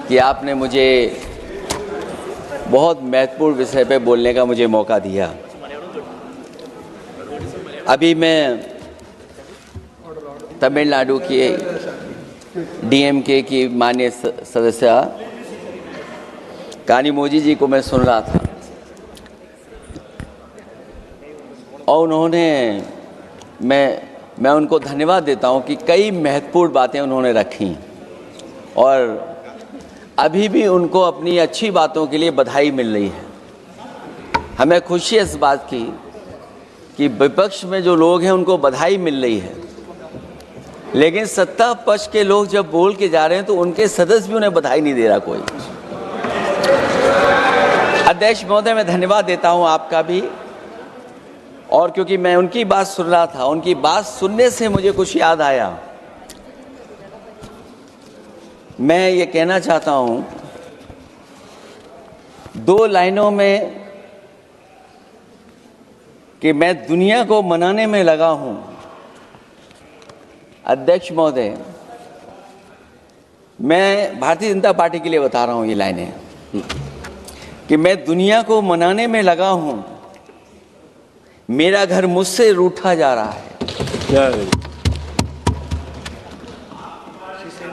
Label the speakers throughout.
Speaker 1: कि आपने मुझे बहुत महत्वपूर्ण विषय पे बोलने का मुझे मौका दिया। अभी मैं तमिलनाडु के डीएमके की माननीय सदस्य कानिमोझी जी को मैं सुन रहा था और उन्होंने मैं उनको धन्यवाद देता हूं कि कई महत्वपूर्ण बातें उन्होंने रखी और अभी भी उनको अपनी अच्छी बातों के लिए बधाई मिल रही है। हमें खुशी है इस बात की कि विपक्ष में जो लोग हैं उनको बधाई मिल रही है, लेकिन सत्ता पक्ष के लोग जब बोल के जा रहे हैं तो उनके सदस्य भी उन्हें बधाई नहीं दे रहा कोई। अध्यक्ष महोदय, मैं धन्यवाद देता हूं आपका भी, और क्योंकि मैं उनकी बात सुन रहा था, उनकी बात सुनने से मुझे कुछ याद आया। मैं ये कहना चाहता हूं 2 लाइनों में कि मैं दुनिया को मनाने में लगा हूं। अध्यक्ष महोदय, मैं भारतीय जनता पार्टी के लिए बता रहा हूं ये लाइनें कि मैं दुनिया को मनाने में लगा हूं, मेरा घर मुझसे रूठा जा रहा है।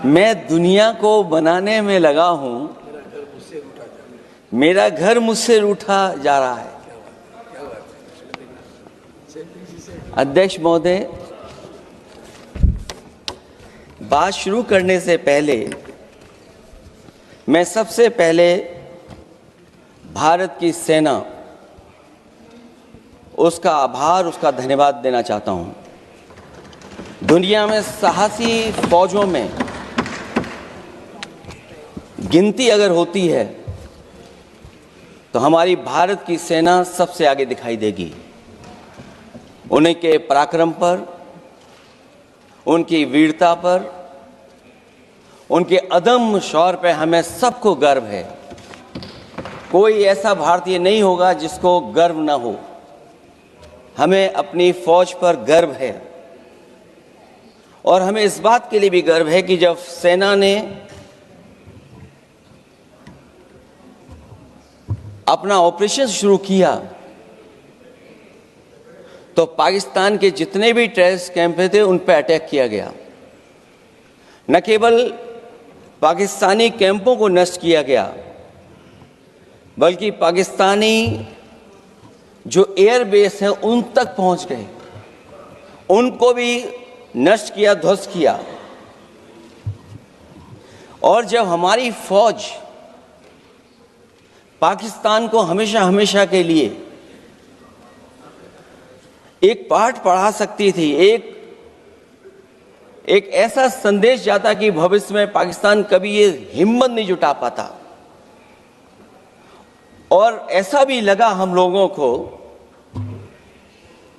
Speaker 1: मैं दुनिया को बनाने में लगा हूं, मेरा घर मुझसे रूठा जा रहा है। अध्यक्ष महोदय, बात शुरू करने से पहले मैं सबसे पहले भारत की सेना, उसका आभार, उसका धन्यवाद देना चाहता हूं। दुनिया में साहसी फौजों में गिनती अगर होती है तो हमारी भारत की सेना सबसे आगे दिखाई देगी। उनके पराक्रम पर, उनकी वीरता पर, उनके अदम्य शौर्य पर हमें सबको गर्व है। कोई ऐसा भारतीय नहीं होगा जिसको गर्व न हो। हमें अपनी फौज पर गर्व है और हमें इस बात के लिए भी गर्व है कि जब सेना ने अपना ऑपरेशन शुरू किया तो पाकिस्तान के जितने भी टेररिस्ट कैंप थे उन पर अटैक किया गया। न केवल पाकिस्तानी कैंपों को नष्ट किया गया, बल्कि पाकिस्तानी जो एयर बेस है उन तक पहुंच गए, उनको भी नष्ट किया, ध्वस्त किया। और जब हमारी फौज पाकिस्तान को हमेशा हमेशा के लिए एक पाठ पढ़ा सकती थी, एक ऐसा संदेश जाता कि भविष्य में पाकिस्तान कभी ये हिम्मत नहीं जुटा पाता। और ऐसा भी लगा हम लोगों को,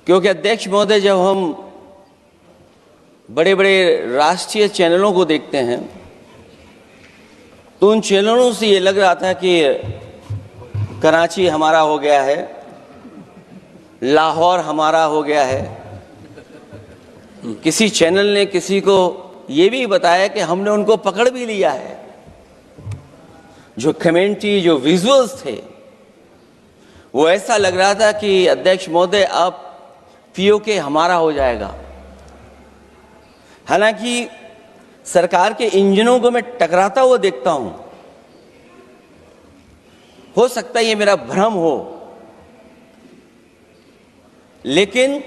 Speaker 1: क्योंकि अध्यक्ष महोदय, जब हम बड़े बड़े राष्ट्रीय चैनलों को देखते हैं तो उन चैनलों से ये लग रहा था कि कराची हमारा हो गया है, लाहौर हमारा हो गया है। किसी चैनल ने किसी को ये भी बताया कि हमने उनको पकड़ भी लिया है। जो कमेंट्री, जो विजुअल्स थे, वो ऐसा लग रहा था कि अध्यक्ष महोदय अब पीओके हमारा हो जाएगा। हालांकि सरकार के इंजनों को मैं टकराता हुआ देखता हूं। हो सकता है ये मेरा भ्रम हो, लेकिन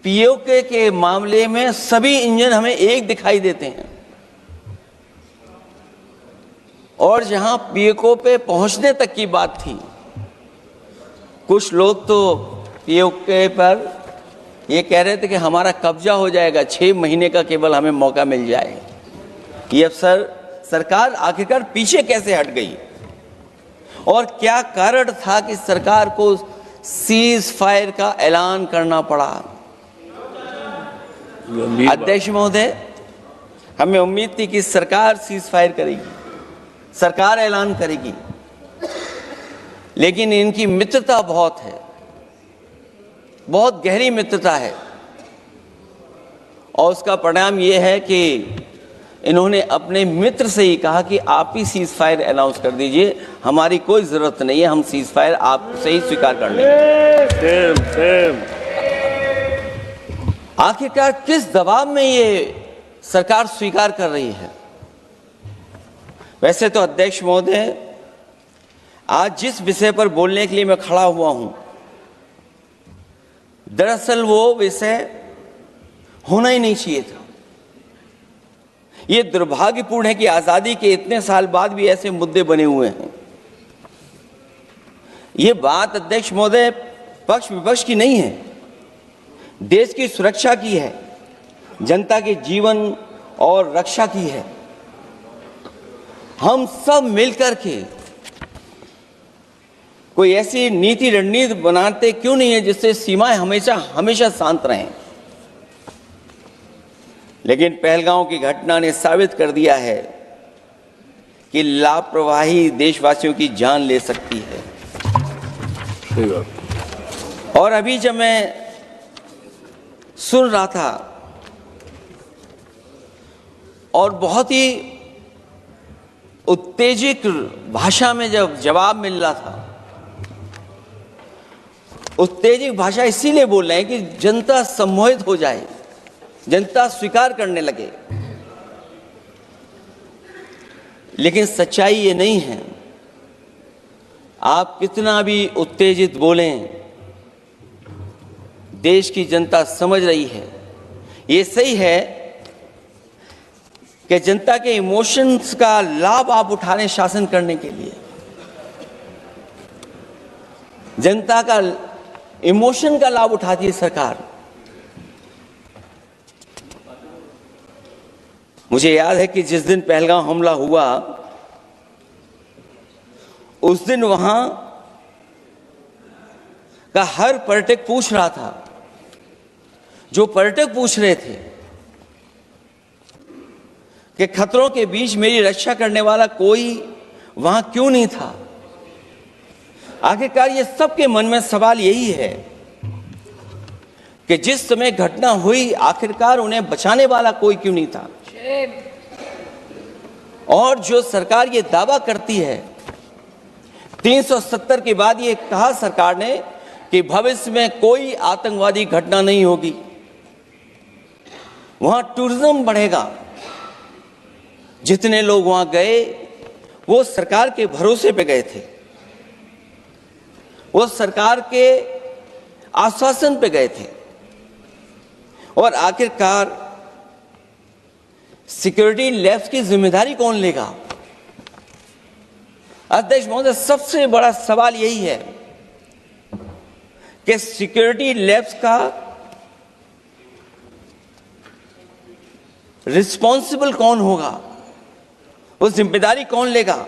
Speaker 1: पीओके के मामले में सभी इंजन हमें एक दिखाई देते हैं। और जहां पीओके पे पहुंचने तक की बात थी, कुछ लोग तो पीओके पर ये कह रहे थे कि हमारा कब्जा हो जाएगा, 6 महीने का केवल हमें मौका मिल जाए। ये सरकार आखिरकार पीछे कैसे हट गई और क्या कारण था कि सरकार को सीज फायर का ऐलान करना पड़ा? अध्यक्ष महोदय, हमें उम्मीद थी कि सरकार सीज फायर करेगी, सरकार ऐलान करेगी, लेकिन इनकी मित्रता बहुत है, बहुत गहरी मित्रता है। और उसका परिणाम ये है कि इन्होंने अपने मित्र से ही कहा कि आप ही सीज फायर अनाउंस कर दीजिए, हमारी कोई जरूरत नहीं है, हम सीज फायर आपसे ही स्वीकार कर लेंगे। आखिरकार किस दबाव में ये सरकार स्वीकार कर रही है? वैसे तो अध्यक्ष महोदय, आज जिस विषय पर बोलने के लिए मैं खड़ा हुआ हूं, दरअसल वो विषय होना ही नहीं चाहिए था। ये दुर्भाग्यपूर्ण है कि आजादी के इतने साल बाद भी ऐसे मुद्दे बने हुए हैं। ये बात अध्यक्ष महोदय पक्ष विपक्ष की नहीं है, देश की सुरक्षा की है, जनता के जीवन और रक्षा की है। हम सब मिलकर के कोई ऐसी नीति रणनीति बनाते क्यों नहीं है जिससे सीमाएं हमेशा हमेशा शांत रहें। लेकिन पहलगांव की घटना ने साबित कर दिया है कि लापरवाही देशवासियों की जान ले सकती है। और अभी जब मैं सुन रहा था और बहुत ही उत्तेजित भाषा में जब जवाब मिल रहा था, उत्तेजित भाषा इसीलिए बोल रहे हैं कि जनता सम्मोहित हो जाए, जनता स्वीकार करने लगे। लेकिन सच्चाई ये नहीं है। आप कितना भी उत्तेजित बोलें, देश की जनता समझ रही है। ये सही है कि जनता के इमोशंस का लाभ आप उठा रहे हैं शासन करने के लिए। जनता का इमोशन का लाभ उठाती है सरकार। मुझे याद है कि जिस दिन पहलगाम हमला हुआ, उस दिन वहां का हर पर्यटक पूछ रहा था, जो पर्यटक पूछ रहे थे कि खतरों के बीच मेरी रक्षा करने वाला कोई वहां क्यों नहीं था। आखिरकार ये सबके मन में सवाल यही है कि जिस समय घटना हुई, आखिरकार उन्हें बचाने वाला कोई क्यों नहीं था। और जो सरकार ये दावा करती है, 370 के बाद ये कहा सरकार ने कि भविष्य में कोई आतंकवादी घटना नहीं होगी, वहां टूरिज्म बढ़ेगा। जितने लोग वहां गए वो सरकार के भरोसे पे गए थे, वो सरकार के आश्वासन पे गए थे। और आखिरकार सिक्योरिटी लैब्स की जिम्मेदारी कौन लेगा? अध्यक्ष महोदय, सबसे बड़ा सवाल यही है कि सिक्योरिटी लैब्स का रिस्पॉन्सिबल कौन होगा, वो जिम्मेदारी कौन लेगा?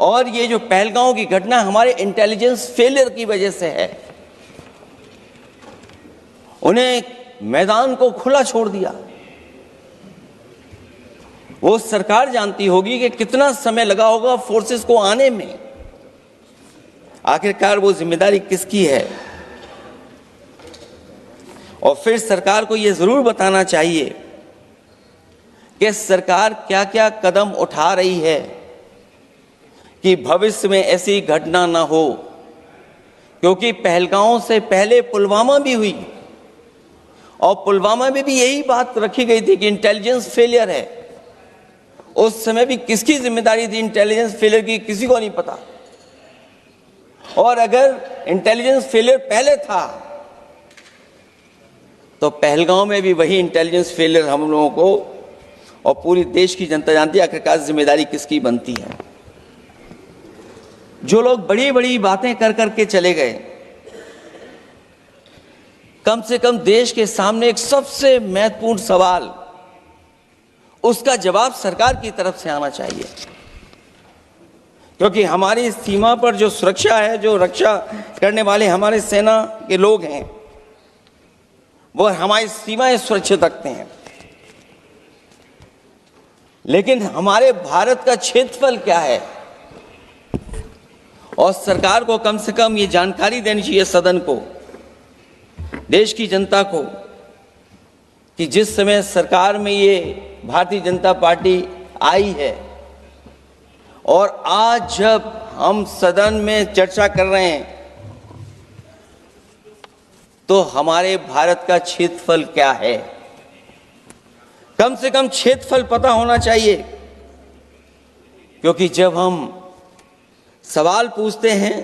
Speaker 1: और ये जो पहलगांव की घटना हमारे इंटेलिजेंस फेलियर की वजह से है। उन्हें मैदान को खुला छोड़ दिया। वो सरकार जानती होगी कि कितना समय लगा होगा फोर्सेस को आने में। आखिरकार वो जिम्मेदारी किसकी है? और फिर सरकार को ये जरूर बताना चाहिए कि सरकार क्या क्या कदम उठा रही है कि भविष्य में ऐसी घटना ना हो। क्योंकि पहलगांव से पहले पुलवामा भी हुई, और पुलवामा में भी यही बात रखी गई थी कि इंटेलिजेंस फेलियर है। उस समय भी किसकी जिम्मेदारी थी इंटेलिजेंस फेलियर की? किसी को नहीं पता। और अगर इंटेलिजेंस फेलियर पहले था तो पहलगांव में भी वही इंटेलिजेंस फेलियर हम लोगों को और पूरी देश की जनता जानती है आखिरकार जिम्मेदारी किसकी बनती है। जो लोग बड़ी बड़ी बातें कर करके चले गए, कम से कम देश के सामने एक सबसे महत्वपूर्ण सवाल, उसका जवाब सरकार की तरफ से आना चाहिए। क्योंकि हमारी सीमा पर जो सुरक्षा है, जो रक्षा करने वाले हमारे सेना के लोग हैं, वो हमारी सीमाएं सुरक्षित रखते हैं। लेकिन हमारे भारत का क्षेत्रफल क्या है? और सरकार को कम से कम ये जानकारी देनी चाहिए सदन को, देश की जनता को, कि जिस समय सरकार में ये भारतीय जनता पार्टी आई है और आज जब हम सदन में चर्चा कर रहे हैं तो हमारे भारत का क्षेत्रफल क्या है, कम से कम क्षेत्रफल पता होना चाहिए। क्योंकि जब हम सवाल पूछते हैं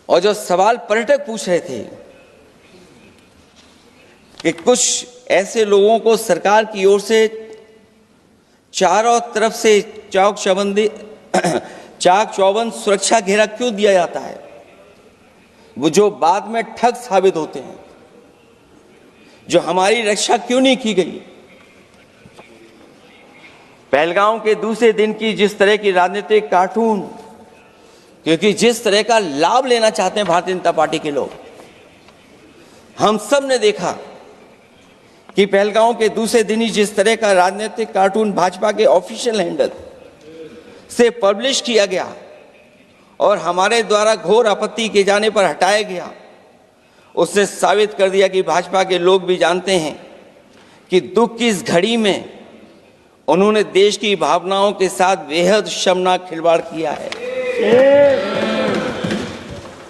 Speaker 1: और जो सवाल पर्यटक पूछ रहे थे कि कुछ ऐसे लोगों को सरकार की ओर से चारों तरफ से चाक चौबंद सुरक्षा घेरा क्यों दिया जाता है, वो जो बाद में ठग साबित होते हैं, जो हमारी रक्षा क्यों नहीं की गई। पहलगाम के दूसरे दिन की जिस तरह की राजनीतिक कार्टून, क्योंकि जिस तरह का लाभ लेना चाहते हैं भारतीय जनता पार्टी के लोग, हम सब ने देखा कि पहलगाम के दूसरे दिन ही जिस तरह का राजनीतिक कार्टून भाजपा के ऑफिशियल हैंडल से पब्लिश किया गया और हमारे द्वारा घोर आपत्ति किए जाने पर हटाया गया, उसने साबित कर दिया कि भाजपा के लोग भी जानते हैं कि दुख की इस घड़ी में उन्होंने देश की भावनाओं के साथ बेहद शर्मनाक खिलवाड़ किया है।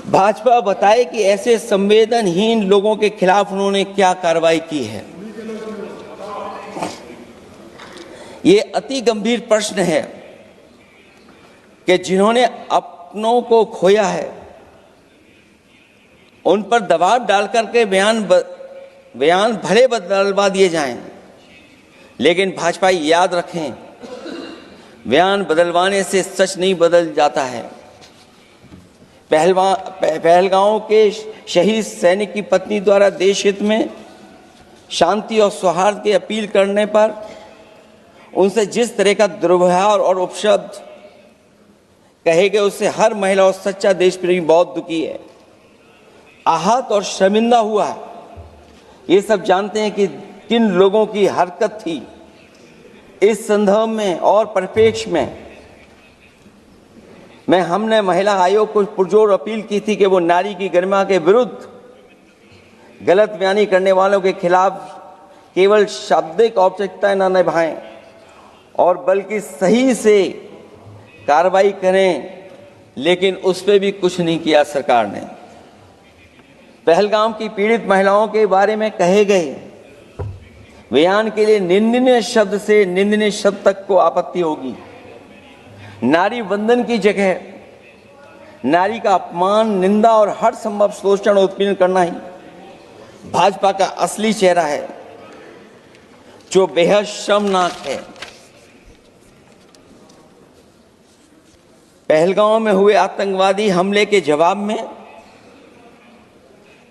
Speaker 1: भाजपा बताए कि ऐसे संवेदनहीन लोगों के खिलाफ उन्होंने क्या कार्रवाई की है। ये अति गंभीर प्रश्न है कि जिन्होंने अपनों को खोया है उन पर दबाव डाल करके बयान भले बदलवा दिए जाएं, लेकिन भाजपा याद रखें, बयान बदलवाने से सच नहीं बदल जाता है। पहलगाम के शहीद सैनिक की पत्नी द्वारा देश हित में शांति और सौहार्द की अपील करने पर उनसे जिस तरह का दुर्व्यवहार और उपशब्द कहे गए, उससे हर महिला और सच्चा देश प्रेमी बहुत दुखी है, आहत और शर्मिंदा हुआ है। ये सब जानते हैं कि किन लोगों की हरकत थी। इस संदर्भ में और परिप्रेक्ष्य में हमने महिला आयोग को पुरजोर अपील की थी कि वो नारी की गरिमा के विरुद्ध गलत बयानी करने वालों के खिलाफ केवल शाब्दिक औपचारिकताएं न निभाएं और बल्कि सही से कार्रवाई करें, लेकिन उस पर भी कुछ नहीं किया सरकार ने। पहलगाम की पीड़ित महिलाओं के बारे में कहे गए बयान के लिए निंदनीय शब्द से निंदनीय शब्द तक को आपत्ति होगी। नारी वंदन की जगह नारी का अपमान, निंदा और हर संभव शोषण उत्पीड़न करना ही भाजपा का असली चेहरा है, जो बेहद शर्मनाक है। पहलगाम में हुए आतंकवादी हमले के जवाब में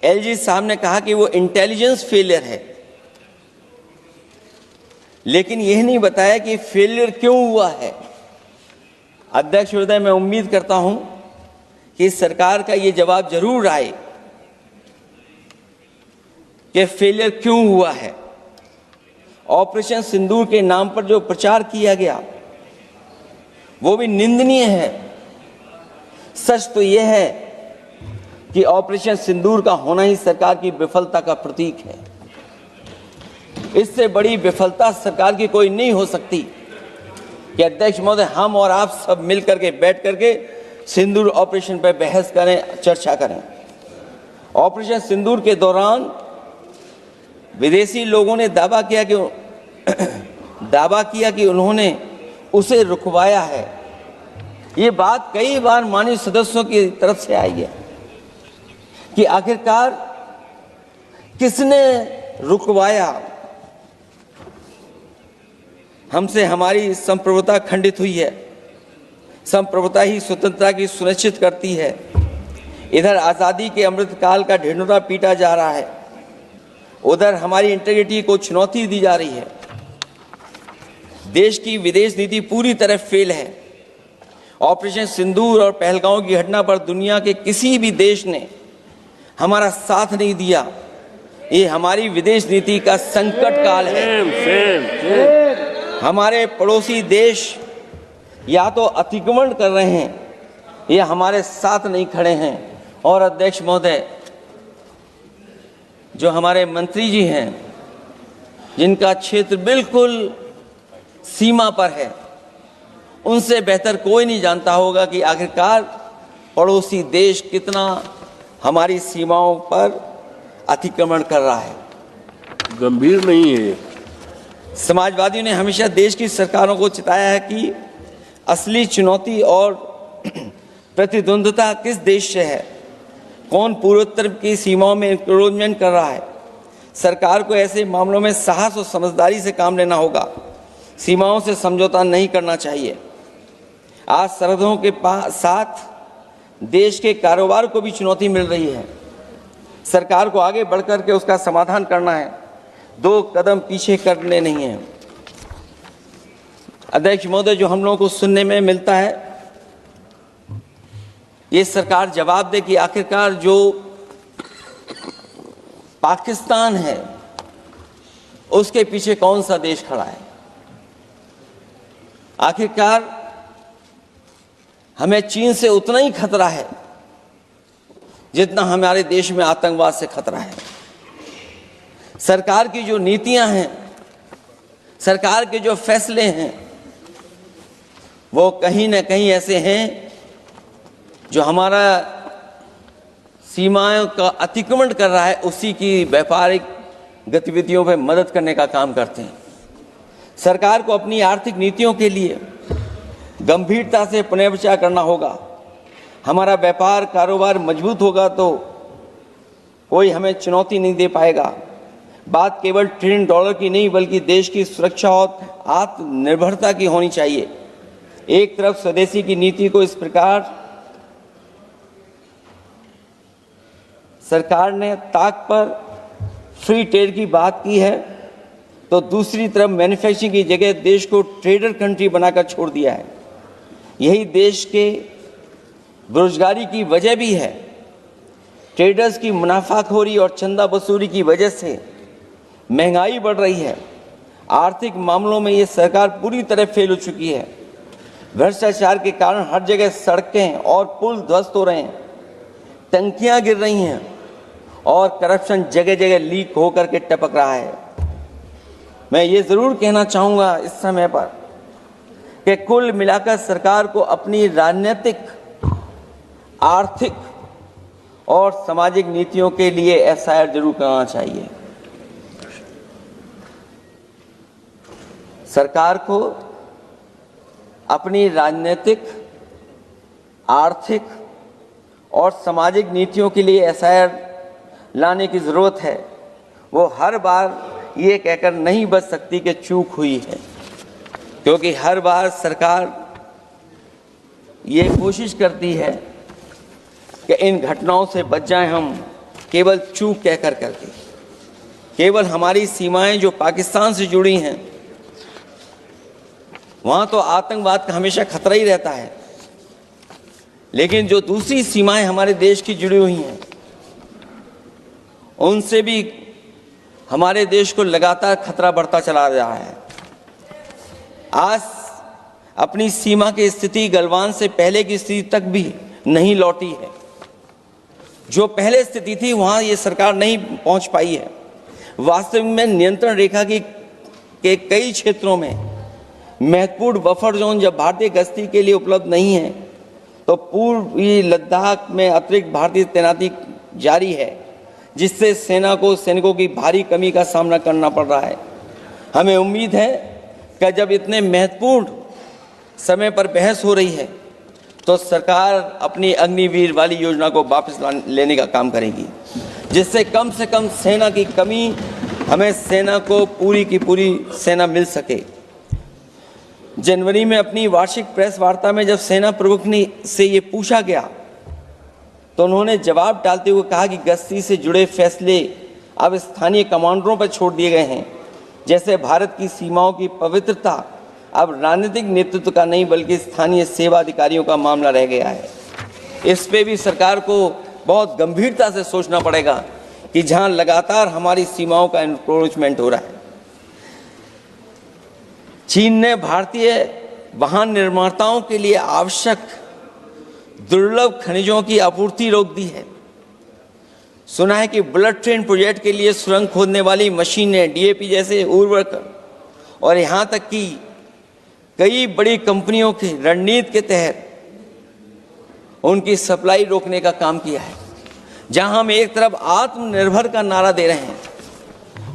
Speaker 1: एलजी साहब ने कहा कि वो इंटेलिजेंस फेलियर है, लेकिन यह नहीं बताया कि फेलियर क्यों हुआ है। अध्यक्ष महोदय, मैं उम्मीद करता हूं कि सरकार का ये जवाब जरूर आए कि फेलियर क्यों हुआ है। ऑपरेशन सिंदूर के नाम पर जो प्रचार किया गया वो भी निंदनीय है। सच तो यह है कि ऑपरेशन सिंदूर का होना ही सरकार की विफलता का प्रतीक है। इससे बड़ी विफलता सरकार की कोई नहीं हो सकती कि अध्यक्ष महोदय हम और आप सब मिल करके बैठ करके सिंदूर ऑपरेशन पर बहस करें, चर्चा करें। ऑपरेशन सिंदूर के दौरान विदेशी लोगों ने दावा किया कि उन्होंने उसे रुकवाया है। ये बात कई बार माननीय सदस्यों की तरफ से आई है कि आखिरकार किसने रुकवाया। हमसे हमारी संप्रभुता खंडित हुई है। संप्रभुता ही स्वतंत्रता की सुनिश्चित करती है। इधर आज़ादी के अमृतकाल का ढिंढोरा पीटा जा रहा है, उधर हमारी इंटीग्रिटी को चुनौती दी जा रही है। देश की विदेश नीति पूरी तरह फेल है। ऑपरेशन सिंदूर और पहलगाम की घटना पर दुनिया के किसी भी देश ने हमारा साथ नहीं दिया। ये हमारी विदेश नीति का संकट काल है। हमारे पड़ोसी देश या तो अतिक्रमण कर रहे हैं या हमारे साथ नहीं खड़े हैं। और अध्यक्ष महोदय, जो हमारे मंत्री जी हैं, जिनका क्षेत्र बिल्कुल सीमा पर है, उनसे बेहतर कोई नहीं जानता होगा कि आखिरकार पड़ोसी देश कितना हमारी सीमाओं पर अतिक्रमण कर रहा है।
Speaker 2: गंभीर नहीं है।
Speaker 1: समाजवादियों ने हमेशा देश की सरकारों को चिताया है कि असली चुनौती और प्रतिद्वंद्विता किस देश से है, कौन पूर्वोत्तर की सीमाओं में इंक्रोचमेंट कर रहा है। सरकार को ऐसे मामलों में साहस और समझदारी से काम लेना होगा, सीमाओं से समझौता नहीं करना चाहिए। आज सरहदों के साथ देश के कारोबार को भी चुनौती मिल रही है। सरकार को आगे बढ़कर के उसका समाधान करना है, 2 कदम पीछे करने नहीं है। अध्यक्ष महोदय, जो हम लोगों को सुनने में मिलता है, ये सरकार जवाब दे कि आखिरकार जो पाकिस्तान है उसके पीछे कौन सा देश खड़ा है। आखिरकार हमें चीन से उतना ही खतरा है जितना हमारे देश में आतंकवाद से खतरा है। सरकार की जो नीतियां हैं, सरकार के जो फैसले हैं, वो कहीं ना कहीं ऐसे हैं जो हमारा सीमाओं का अतिक्रमण कर रहा है, उसी की व्यापारिक गतिविधियों पर मदद करने का काम करते हैं। सरकार को अपनी आर्थिक नीतियों के लिए गंभीरता से पुनर्विचार करना होगा। हमारा व्यापार कारोबार मजबूत होगा तो कोई हमें चुनौती नहीं दे पाएगा। बात केवल $1 ट्रिलियन की नहीं, बल्कि देश की सुरक्षा और आत्मनिर्भरता की होनी चाहिए। एक तरफ स्वदेशी की नीति को इस प्रकार सरकार ने ताक पर फ्री ट्रेड की बात की है, तो दूसरी तरफ मैन्युफैक्चरिंग की जगह देश को ट्रेडर कंट्री बनाकर छोड़ दिया है। यही देश के बेरोजगारी की वजह भी है। ट्रेडर्स की मुनाफाखोरी और चंदा वसूली की वजह से महंगाई बढ़ रही है। आर्थिक मामलों में ये सरकार पूरी तरह फेल हो चुकी है। भ्रष्टाचार के कारण हर जगह सड़कें और पुल ध्वस्त हो रहे हैं, टंकियां गिर रही हैं और करप्शन जगह जगह लीक होकर के टपक रहा है। मैं ये ज़रूर कहना चाहूँगा इस समय पर कि कुल मिलाकर सरकार को अपनी राजनीतिक, आर्थिक और सामाजिक नीतियों के लिए एफआईआर जरूर करना चाहिए। सरकार को अपनी राजनीतिक, आर्थिक और सामाजिक नीतियों के लिए एफआईआर लाने की ज़रूरत है। वो हर बार ये कहकर नहीं बच सकती कि चूक हुई है, क्योंकि हर बार सरकार ये कोशिश करती है कि इन घटनाओं से बच जाएं हम, केवल चूक कहकर करके। केवल हमारी सीमाएं जो पाकिस्तान से जुड़ी हैं, वहाँ तो आतंकवाद का हमेशा खतरा ही रहता है, लेकिन जो दूसरी सीमाएं हमारे देश की जुड़ी हुई हैं, उनसे भी हमारे देश को लगातार खतरा बढ़ता चला रहा है। आज अपनी सीमा की स्थिति गलवान से पहले की स्थिति तक भी नहीं लौटी है। जो पहले स्थिति थी वहाँ ये सरकार नहीं पहुँच पाई है। वास्तविक में नियंत्रण रेखा के कई क्षेत्रों में महत्वपूर्ण बफर जोन जब भारतीय गश्ती के लिए उपलब्ध नहीं है, तो पूर्वी लद्दाख में अतिरिक्त भारतीय तैनाती जारी है, जिससे सेना को सैनिकों की भारी कमी का सामना करना पड़ रहा है। हमें उम्मीद है कि जब इतने महत्वपूर्ण समय पर बहस हो रही है, तो सरकार अपनी अग्निवीर वाली योजना को वापस लेने का काम करेगी, जिससे कम से कम सेना की कमी, हमें सेना को पूरी की पूरी सेना मिल सके। जनवरी में अपनी वार्षिक प्रेस वार्ता में जब सेना प्रमुख ने से ये पूछा गया, तो उन्होंने जवाब डालते हुए कहा कि गश्ती से जुड़े फैसले अब स्थानीय कमांडरों पर छोड़ दिए गए हैं। जैसे भारत की सीमाओं की पवित्रता अब राजनीतिक नेतृत्व का नहीं, बल्कि स्थानीय सेवा अधिकारियों का मामला रह गया है। इस पे भी सरकार को बहुत गंभीरता से सोचना पड़ेगा कि जहां लगातार हमारी सीमाओं का एनक्रोचमेंट हो रहा है। चीन ने भारतीय वाहन निर्माताओं के लिए आवश्यक दुर्लभ खनिजों की आपूर्ति रोक दी है। सुना है कि बुलेट ट्रेन प्रोजेक्ट के लिए सुरंग खोदने वाली मशीनें, डीएपी जैसे उर्वरक और यहाँ तक कि कई बड़ी कंपनियों की रणनीति के तहत उनकी सप्लाई रोकने का काम किया है। जहां हम एक तरफ आत्मनिर्भर का नारा दे रहे हैं,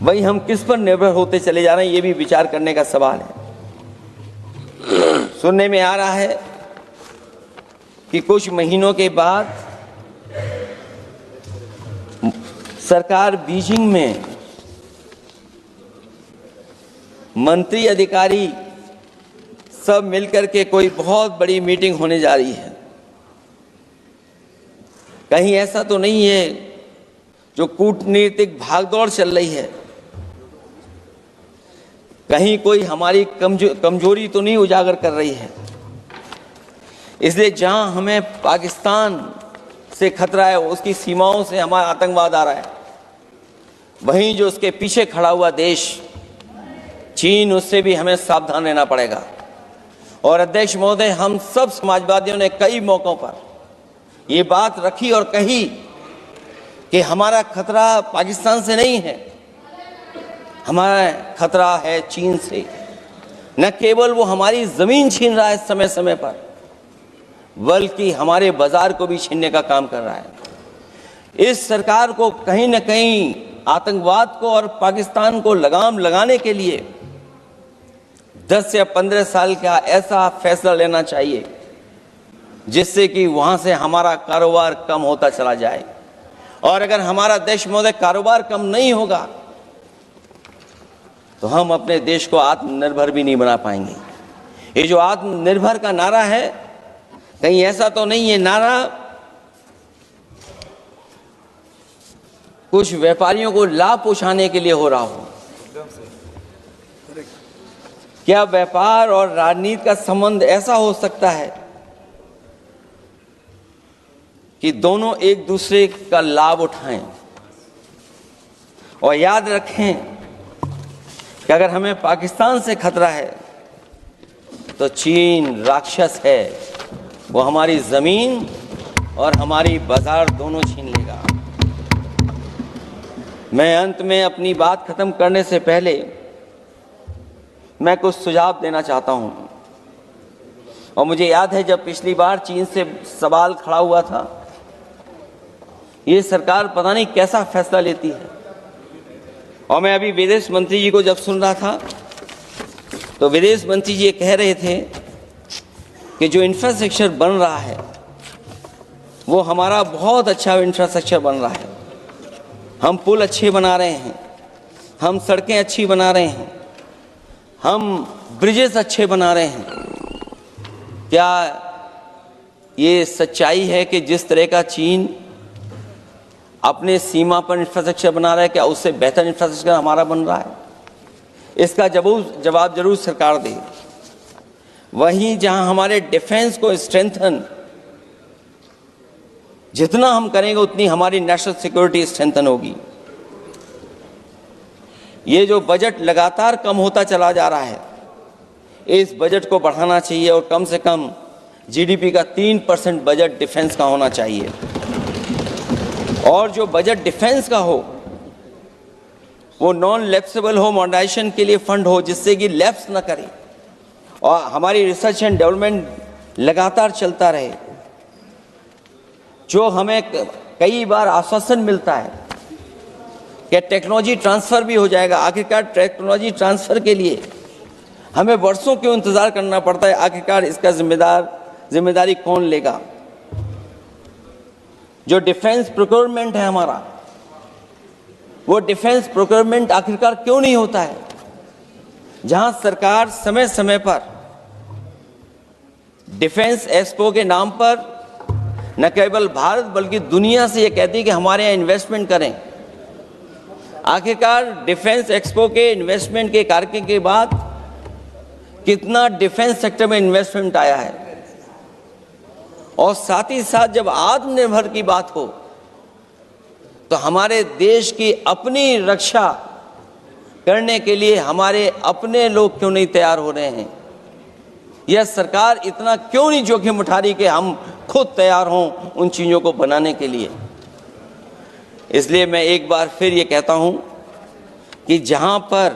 Speaker 1: वहीं हम किस पर निर्भर होते चले जा रहे हैं, ये भी विचार करने का सवाल है। सुनने में आ रहा है कि कुछ महीनों के बाद सरकार बीजिंग में मंत्री अधिकारी सब मिलकर के कोई बहुत बड़ी मीटिंग होने जा रही है। कहीं ऐसा तो नहीं है जो कूटनीतिक भागदौड़ चल रही है, कहीं कोई हमारी कमजोरी तो नहीं उजागर कर रही है। इसलिए जहां हमें पाकिस्तान से खतरा है, उसकी सीमाओं से हमारा आतंकवाद आ रहा है, वहीं जो उसके पीछे खड़ा हुआ देश चीन, उससे भी हमें सावधान रहना पड़ेगा। और अध्यक्ष महोदय, हम सब समाजवादियों ने कई मौकों पर ये बात रखी और कही कि हमारा खतरा पाकिस्तान से नहीं है, हमारा खतरा है चीन से। न केवल वो हमारी जमीन छीन रहा है समय समय पर, बल्कि हमारे बाजार को भी छीनने का काम कर रहा है। इस सरकार को कहीं न कहीं आतंकवाद को और पाकिस्तान को लगाम लगाने के लिए 10 या 15 साल का ऐसा फैसला लेना चाहिए जिससे कि वहां से हमारा कारोबार कम होता चला जाए। और अगर हमारा देश महोदय कारोबार कम नहीं होगा तो हम अपने देश को आत्मनिर्भर भी नहीं बना पाएंगे। ये जो आत्मनिर्भर का नारा है, कहीं ऐसा तो नहीं है नारा कुछ व्यापारियों को लाभ पहुंचाने के लिए हो रहा हो? क्या व्यापार और राजनीति का संबंध ऐसा हो सकता है कि दोनों एक दूसरे का लाभ उठाएं? और याद रखें कि अगर हमें पाकिस्तान से खतरा है तो चीन राक्षस है, वो हमारी जमीन और हमारी बाजार दोनों छीन लेगा। मैं अंत में अपनी बात खत्म करने से पहले मैं कुछ सुझाव देना चाहता हूं। और मुझे याद है जब पिछली बार चीन से सवाल खड़ा हुआ था, ये सरकार पता नहीं कैसा फैसला लेती है। और मैं अभी विदेश मंत्री जी को जब सुन रहा था तो विदेश मंत्री जी ये कह रहे थे कि जो इंफ्रास्ट्रक्चर बन रहा है वो हमारा बहुत अच्छा इंफ्रास्ट्रक्चर बन रहा है। हम पुल अच्छे बना रहे हैं, हम सड़कें अच्छी बना रहे हैं, हम ब्रिजेस अच्छे बना रहे हैं। क्या ये सच्चाई है कि जिस तरह का चीन अपने सीमा पर इंफ्रास्ट्रक्चर बना रहा है, क्या उससे बेहतर इंफ्रास्ट्रक्चर हमारा बन रहा है? इसका जवाब जरूर सरकार दे। वहीं जहां हमारे डिफेंस को स्ट्रेंथन जितना हम करेंगे उतनी हमारी नेशनल सिक्योरिटी स्ट्रेंथन होगी। ये जो बजट लगातार कम होता चला जा रहा है, इस बजट को बढ़ाना चाहिए और कम से कम जीडीपी का 3% बजट डिफेंस का होना चाहिए। और जो बजट डिफेंस का हो वो नॉन लैप्सेबल हो, मॉडर्नाइजेशन के लिए फंड हो जिससे कि लैप्स ना करे और हमारी रिसर्च एंड डेवलपमेंट लगातार चलता रहे। जो हमें कई बार आश्वासन मिलता है कि टेक्नोलॉजी ट्रांसफर भी हो जाएगा, आखिरकार टेक्नोलॉजी ट्रांसफर के लिए हमें वर्षों क्यों इंतजार करना पड़ता है? आखिरकार इसका जिम्मेदारी कौन लेगा? जो डिफेंस प्रोक्योरमेंट है हमारा, वो डिफेंस प्रोक्योरमेंट आखिरकार क्यों नहीं होता है? जहां सरकार समय समय पर डिफेंस एक्सपो के नाम पर न केवल भारत बल्कि दुनिया से ये कहती है कि हमारे यहाँ इन्वेस्टमेंट करें। आखिरकार डिफेंस एक्सपो के इन्वेस्टमेंट के कार्यक्रम के बाद कितना डिफेंस सेक्टर में इन्वेस्टमेंट आया है? और साथ ही साथ जब आत्मनिर्भर की बात हो तो हमारे देश की अपनी रक्षा करने के लिए हमारे अपने लोग क्यों नहीं तैयार हो रहे हैं? यह सरकार इतना क्यों नहीं जोखिम उठा रही कि हम खुद तैयार हों उन चीज़ों को बनाने के लिए? इसलिए मैं एक बार फिर ये कहता हूं कि जहां पर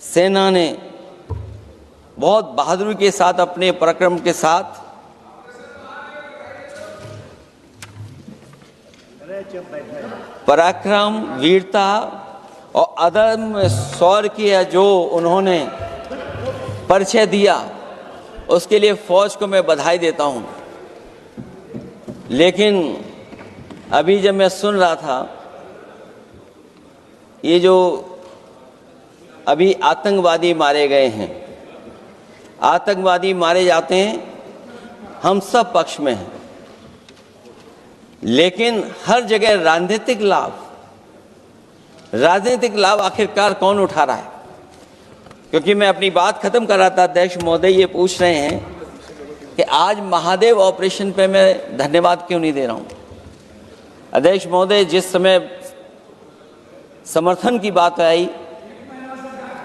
Speaker 1: सेना ने बहुत बहादुरी के साथ, अपने पराक्रम के साथ पराक्रम, वीरता और अदम्य शौर्य की जो उन्होंने परिचय दिया, उसके लिए फौज को मैं बधाई देता हूं। लेकिन अभी जब मैं सुन रहा था, ये जो अभी आतंकवादी मारे गए हैं, आतंकवादी मारे जाते हैं, हम सब पक्ष में हैं, लेकिन हर जगह राजनीतिक लाभ आखिरकार कौन उठा रहा है? क्योंकि मैं अपनी बात खत्म कर रहा था, अध्यक्ष महोदय ये पूछ रहे हैं कि आज महादेव ऑपरेशन पे मैं धन्यवाद क्यों नहीं दे रहा हूं। अध्यक्ष महोदय, जिस समय समर्थन की बात आई,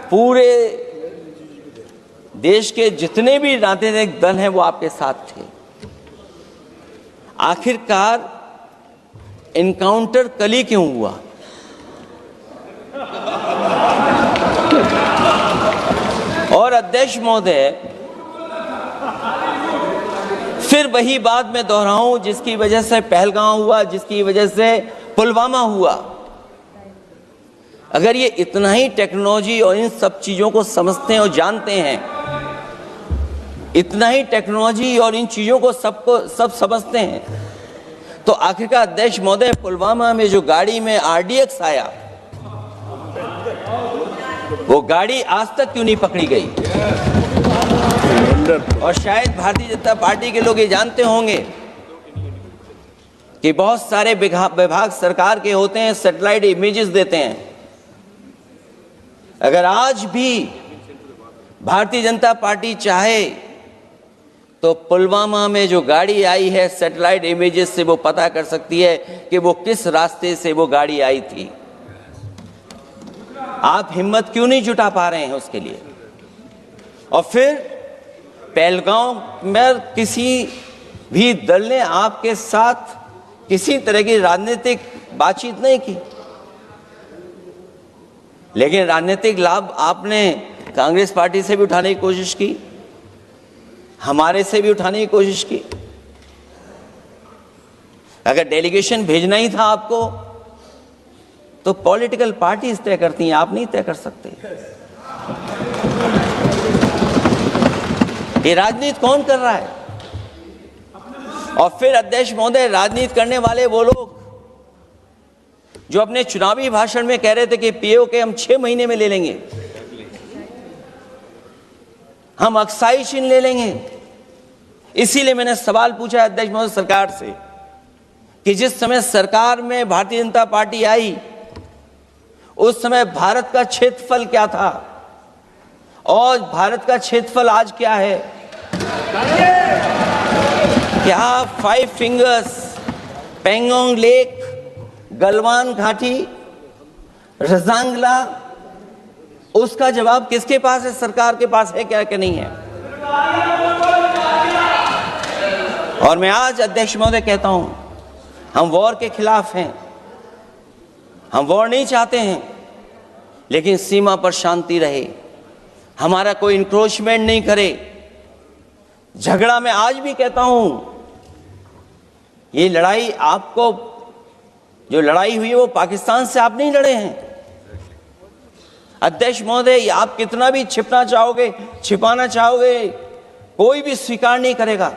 Speaker 1: पूरे देश के जितने भी राजनीतिक दल हैं वो आपके साथ थे। आखिरकार इनकाउंटर कल ही क्यों हुआ? और अध्यक्ष महोदय, फिर वही बात मैं दोहराऊं जिसकी वजह से पहलगांव हुआ, जिसकी वजह से पुलवामा हुआ। अगर ये इतना ही टेक्नोलॉजी और इन सब चीजों को समझते हैं और जानते हैं, इतना ही टेक्नोलॉजी और इन चीजों को सब समझते हैं, तो आखिरकार अध्यक्ष महोदय, पुलवामा में जो गाड़ी में RDX आया, वो गाड़ी आज तक क्यों नहीं पकड़ी गई? और शायद भारतीय जनता पार्टी के लोग ये जानते होंगे कि बहुत सारे विभाग सरकार के होते हैं, सैटेलाइट इमेजेस देते हैं। अगर आज भी भारतीय जनता पार्टी चाहे तो पुलवामा में जो गाड़ी आई है, सैटेलाइट इमेजेस से वो पता कर सकती है कि वो किस रास्ते से वो गाड़ी आई थी। आप हिम्मत क्यों नहीं जुटा पा रहे हैं उसके लिए? और फिर पहलगांव में किसी भी दल ने आपके साथ किसी तरह की राजनीतिक बातचीत नहीं की, लेकिन राजनीतिक लाभ आपने कांग्रेस पार्टी से भी उठाने की कोशिश की, हमारे से भी उठाने की कोशिश की। अगर डेलीगेशन भेजना ही था आपको, तो पॉलिटिकल पार्टीज तय करती हैं, आप नहीं तय कर सकते। ये राजनीति कौन कर रहा है? और फिर अध्यक्ष महोदय, राजनीति करने वाले वो लोग जो अपने चुनावी भाषण में कह रहे थे कि POK हम 6 महीने में ले लेंगे, हम अक्साई चिन्ह ले लेंगे। इसीलिए मैंने सवाल पूछा अध्यक्ष महोदय सरकार से कि जिस समय सरकार में भारतीय जनता पार्टी आई, उस समय भारत का क्षेत्रफल क्या था और भारत का क्षेत्रफल आज क्या है? क्या 5 फिंगर्स, पेंगोंग लेक, गलवान घाटी, रजांगला, उसका जवाब किसके पास है? सरकार के पास है क्या कि नहीं है? और मैं आज अध्यक्ष महोदय कहता हूं, हम वॉर के खिलाफ हैं, हम वॉर नहीं चाहते हैं, लेकिन सीमा पर शांति रहे, हमारा कोई इंक्रोचमेंट नहीं करे। झगड़ा मैं आज भी कहता हूं, ये लड़ाई आपको, जो लड़ाई हुई है वो पाकिस्तान से आप नहीं लड़े हैं। अध्यक्ष महोदय, आप कितना भी छिपना चाहोगे, छिपाना चाहोगे, कोई भी स्वीकार नहीं करेगा।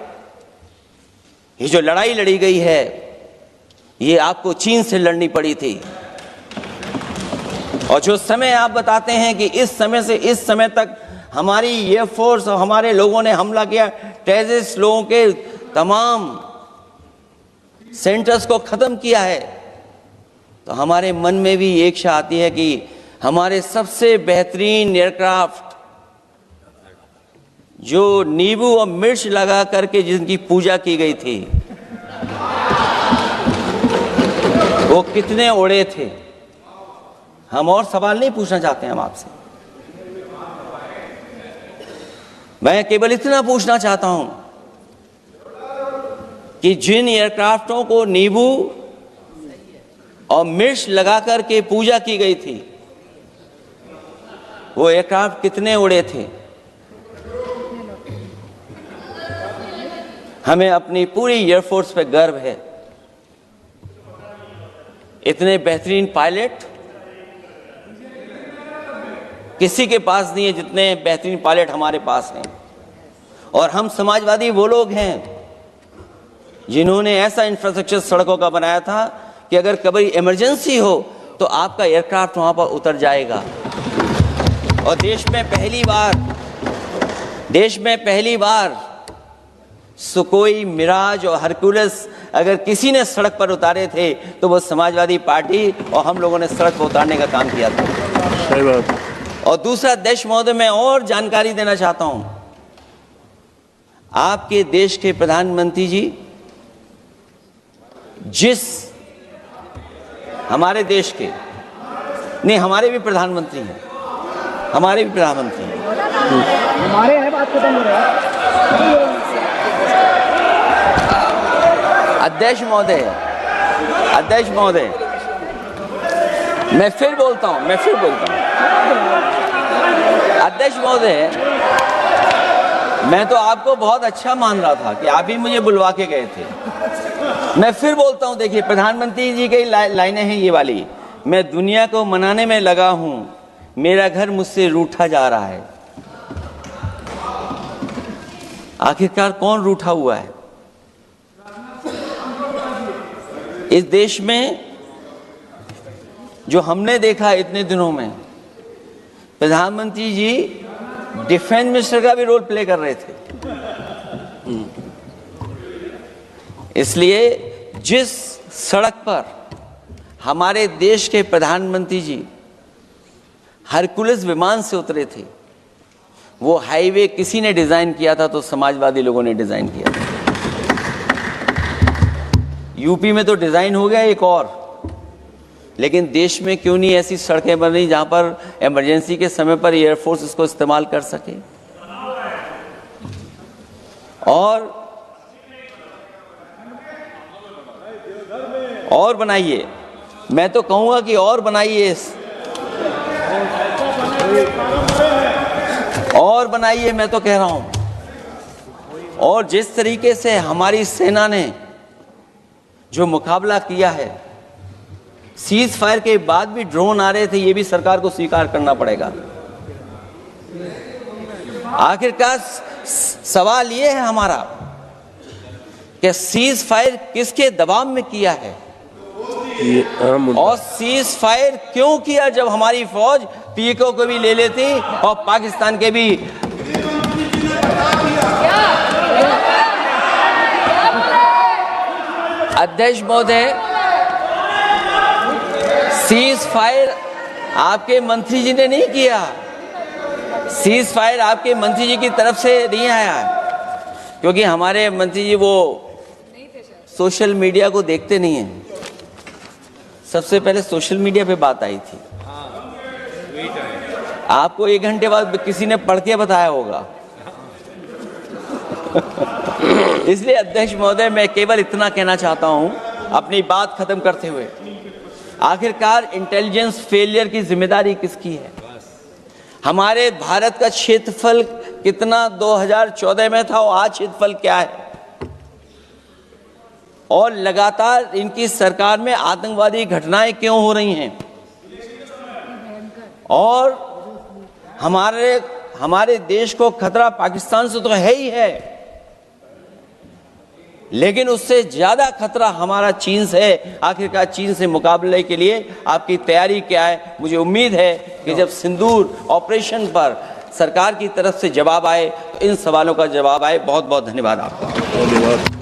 Speaker 1: ये जो लड़ाई लड़ी गई है, ये आपको चीन से लड़नी पड़ी थी। और जो समय आप बताते हैं कि इस समय से इस समय तक हमारी एयरफोर्स और हमारे लोगों ने हमला किया, टेररिस्ट लोगों के तमाम सेंटर्स को खत्म किया है, तो हमारे मन में भी एक इच्छा आती है कि हमारे सबसे बेहतरीन एयरक्राफ्ट जो नींबू और मिर्च लगा करके जिनकी पूजा की गई थी, वो कितने उड़े थे? हम और सवाल नहीं पूछना चाहते हम आपसे, मैं केवल इतना पूछना चाहता हूं कि जिन एयरक्राफ्टों को नींबू और मिर्च लगा करके पूजा की गई थी। वो एयरक्राफ्ट कितने उड़े थे? हमें अपनी पूरी एयरफोर्स पे गर्व है। इतने बेहतरीन पायलट किसी के पास नहीं है जितने बेहतरीन पायलट हमारे पास हैं। और हम समाजवादी वो लोग हैं जिन्होंने ऐसा इंफ्रास्ट्रक्चर सड़कों का बनाया था कि अगर कभी इमरजेंसी हो तो आपका एयरक्राफ्ट वहां पर उतर जाएगा। और देश में पहली बार सुकोई, मिराज और हरकुलस अगर किसी ने सड़क पर उतारे थे तो वो समाजवादी पार्टी और हम लोगों ने सड़क पर उतारने का काम किया था।
Speaker 2: सही बात।
Speaker 1: और दूसरा, अध्यक्ष महोदय, मैं और जानकारी देना चाहता हूं। आपके देश के प्रधानमंत्री जी हमारे देश के नहीं, हमारे भी प्रधानमंत्री हैं। हमारे हैं, बात खत्म हो रहा है। अध्यक्ष महोदय, मैं फिर बोलता हूं। अध्यक्ष महोदय, मैं तो आपको बहुत अच्छा मान रहा था कि आप ही मुझे बुलवा के गए थे। मैं फिर बोलता हूं, देखिए प्रधानमंत्री जी की लाइनें हैं ये वाली, मैं दुनिया को मनाने में लगा हूं, मेरा घर मुझसे रूठा जा रहा है। आखिरकार कौन रूठा हुआ है? इस देश में जो हमने देखा इतने दिनों में, प्रधानमंत्री जी डिफेंस मिनिस्टर का भी रोल प्ले कर रहे थे। इसलिए जिस सड़क पर हमारे देश के प्रधानमंत्री जी हरकुलस विमान से उतरे थे, वो हाईवे किसी ने डिजाइन किया था? तो समाजवादी लोगों ने डिजाइन किया था। यूपी में तो डिजाइन हो गया एक और, लेकिन देश में क्यों नहीं ऐसी सड़कें बन रही जहां पर इमरजेंसी के समय पर एयरफोर्स इसको इस्तेमाल कर सके? और बनाइए, मैं तो कहूंगा कि और बनाइए, मैं तो कह रहा हूं। और जिस तरीके से हमारी सेना ने जो मुकाबला किया है, सीज फायर के बाद भी ड्रोन आ रहे थे, ये भी सरकार को स्वीकार करना पड़ेगा। आखिरकार सवाल ये है हमारा कि सीज फायर किसके दबाव में किया है और सीज फायर क्यों किया जब हमारी फौज पीको को भी ले लेती और पाकिस्तान के भी। अध्यक्ष महोदय, सीज फायर आपके मंत्री जी ने नहीं किया। सीज फायर आपके मंत्री जी की तरफ से नहीं आया, क्योंकि हमारे मंत्री जी वो सोशल मीडिया को देखते नहीं हैं। सबसे पहले सोशल मीडिया पे बात आई थी, आपको 1 घंटे बाद किसी ने पढ़ के बताया होगा। इसलिए अध्यक्ष महोदय, मैं केवल इतना कहना चाहता हूं अपनी बात खत्म करते हुए, आखिरकार इंटेलिजेंस फेलियर की जिम्मेदारी किसकी है? हमारे भारत का क्षेत्रफल कितना 2014 में था और आज क्षेत्रफल क्या है? और लगातार इनकी सरकार में आतंकवादी घटनाएं क्यों हो रही हैं? और हमारे देश को खतरा पाकिस्तान से तो है ही है, लेकिन उससे ज्यादा खतरा हमारा चीन से है। आखिरकार चीन से मुकाबले के लिए आपकी तैयारी क्या है? मुझे उम्मीद है कि जब सिंदूर ऑपरेशन पर सरकार की तरफ से जवाब आए तो इन सवालों का जवाब आए। बहुत बहुत धन्यवाद आपका।
Speaker 2: धन्यवाद।